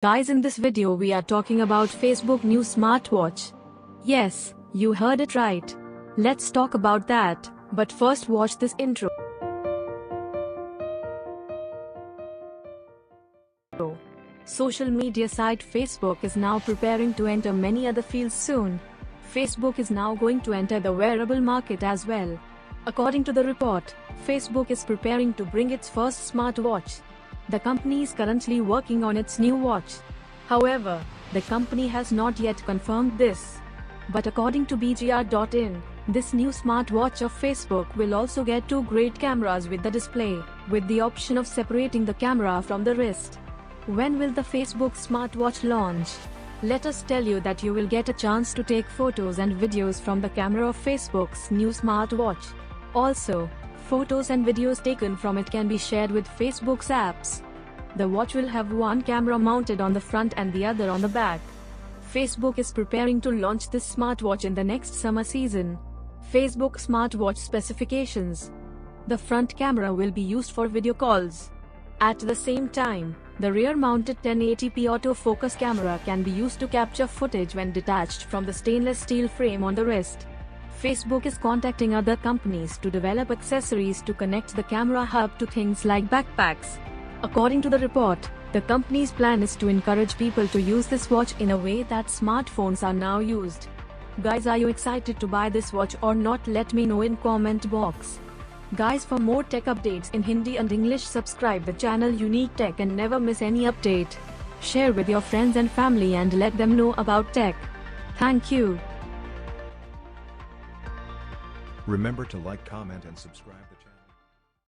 Guys, in this video we are talking about Facebook new smartwatch. Yes, you heard it right. Let's talk about that, but first watch this intro. Social media site Facebook is now preparing to enter many other fields soon. Facebook is now going to enter the wearable market as well. According to the report, Facebook is preparing to bring its first smartwatch. The company is currently working on its new watch. However, the company has not yet confirmed this. But according to BGR.in, this new smartwatch of Facebook will also get two great cameras with the display, with the option of separating the camera from the wrist. When will the Facebook smartwatch launch? Let us tell you that you will get a chance to take photos and videos from the camera of Facebook's new smartwatch. Also, photos and videos taken from it can be shared with Facebook's apps. The watch will have one camera mounted on the front and the other on the back. Facebook is preparing to launch this smartwatch in the next summer season. Facebook smartwatch specifications. The front camera will be used for video calls. At the same time, the rear-mounted 1080p autofocus camera can be used to capture footage when detached from the stainless steel frame on the wrist. Facebook is contacting other companies to develop accessories to connect the camera hub to things like backpacks. According to the report, the company's plan is to encourage people to use this watch in a way that smartphones are now used. Guys, are you excited to buy this watch or not? Let me know in comment box. Guys, for more tech updates in Hindi and English, subscribe the channel Unique Tech and never miss any update. Share with your friends and family and let them know about tech. Thank you. Remember to like, comment and subscribe.